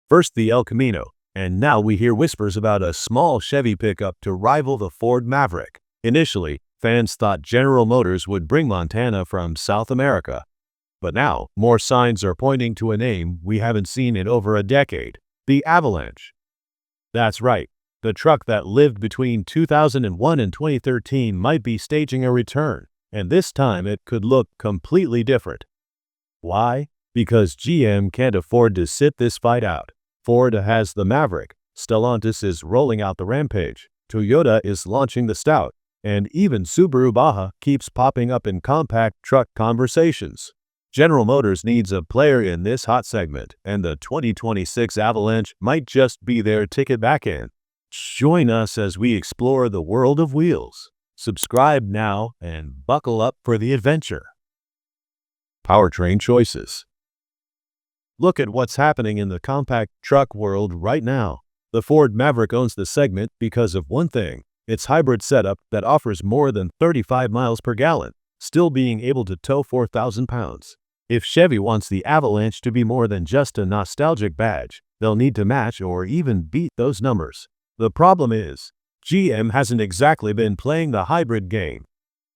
First the El Camino, and now we hear whispers about a small Chevy pickup to rival the Ford Maverick. Initially, fans thought General Motors would bring Montana from South America. But now, more signs are pointing to a name we haven't seen in over a decade: the Avalanche. That's right, the truck that lived between 2001 and 2013 might be staging a return, and this time it could look completely different. Why? Because GM can't afford to sit this fight out. Ford has the Maverick, Stellantis is rolling out the Rampage, Toyota is launching the Stout, and even Subaru Baja keeps popping up in compact truck conversations. General Motors needs a player in this hot segment, and the 2026 Avalanche might just be their ticket back in. Join us as we explore the world of wheels. Subscribe now and buckle up for the adventure. Powertrain choices. Look at what's happening in the compact truck world right now. The Ford Maverick owns the segment because of one thing: its hybrid setup that offers more than 35 miles per gallon, still being able to tow 4,000 pounds. If Chevy wants the Avalanche to be more than just a nostalgic badge, they'll need to match or even beat those numbers. The problem is, GM hasn't exactly been playing the hybrid game.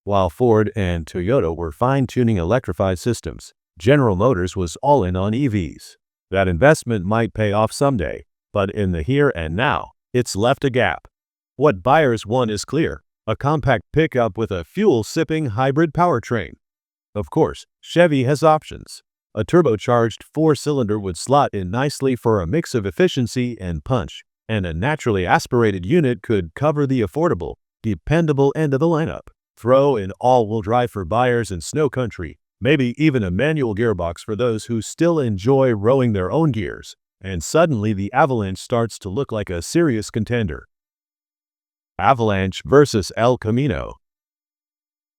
While Ford and Toyota were fine-tuning electrified systems, General Motors was all in on EVs. That investment might pay off someday, but in the here and now, it's left a gap. What buyers want is clear: a compact pickup with a fuel-sipping hybrid powertrain. Of course, Chevy has options. A turbocharged four-cylinder would slot in nicely for a mix of efficiency and punch, and a naturally aspirated unit could cover the affordable, dependable end of the lineup. Throw in all-wheel drive for buyers in snow country, maybe even a manual gearbox for those who still enjoy rowing their own gears, and suddenly the Avalanche starts to look like a serious contender. Avalanche versus El Camino.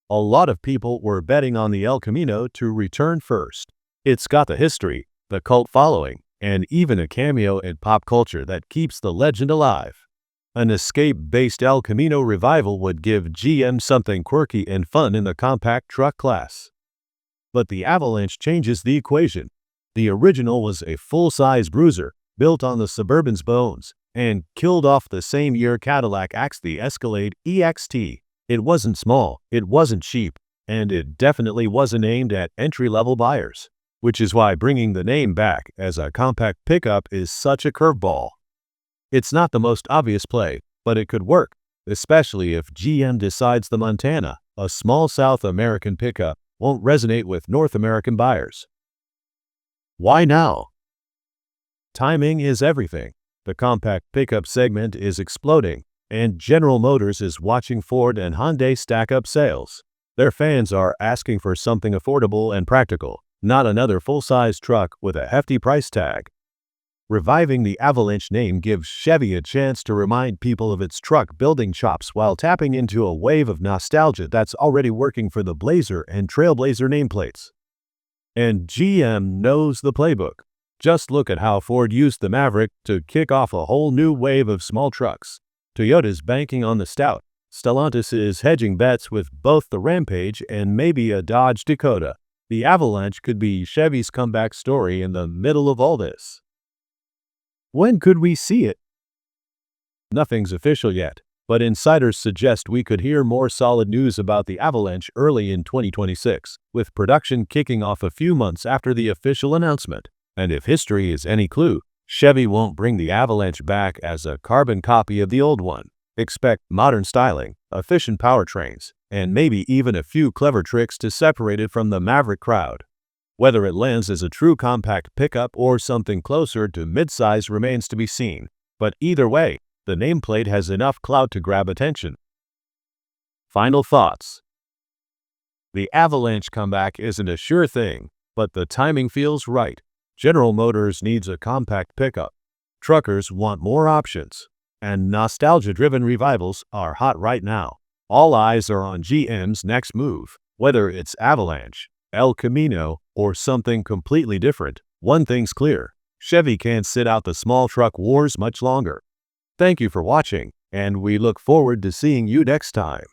A lot of people were betting on the El Camino to return first. It's got the history, the cult following, and even a cameo in pop culture that keeps the legend alive. An escape-based El Camino revival would give GM something quirky and fun in the compact truck class. But the Avalanche changes the equation. The original was a full-size bruiser, built on the Suburban's bones, and killed off the same year Cadillac axed the Escalade EXT. It wasn't small, it wasn't cheap, and it definitely wasn't aimed at entry-level buyers. Which is why bringing the name back as a compact pickup is such a curveball. It's not the most obvious play, but it could work, especially if GM decides the Montana, a small South American pickup, won't resonate with North American buyers. Why now? Timing is everything. The compact pickup segment is exploding, and General Motors is watching Ford and Hyundai stack up sales. Their fans are asking for something affordable and practical, not another full-size truck with a hefty price tag. Reviving the Avalanche name gives Chevy a chance to remind people of its truck-building chops while tapping into a wave of nostalgia that's already working for the Blazer and Trailblazer nameplates. And GM knows the playbook. Just look at how Ford used the Maverick to kick off a whole new wave of small trucks. Toyota's banking on the Stout. Stellantis is hedging bets with both the Rampage and maybe a Dodge Dakota. The Avalanche could be Chevy's comeback story in the middle of all this. When could we see it? Nothing's official yet, but insiders suggest we could hear more solid news about the Avalanche early in 2026, with production kicking off a few months after the official announcement. And if history is any clue, Chevy won't bring the Avalanche back as a carbon copy of the old one. Expect modern styling, efficient powertrains, and maybe even a few clever tricks to separate it from the Maverick crowd. Whether it lands as a true compact pickup or something closer to midsize remains to be seen, but either way, the nameplate has enough clout to grab attention. Final thoughts. The Avalanche comeback isn't a sure thing, but the timing feels right. General Motors needs a compact pickup. Truckers want more options, and nostalgia-driven revivals are hot right now. All eyes are on GM's next move. Whether it's Avalanche, El Camino, or something completely different, one thing's clear: Chevy can't sit out the small truck wars much longer. Thank you for watching, and we look forward to seeing you next time.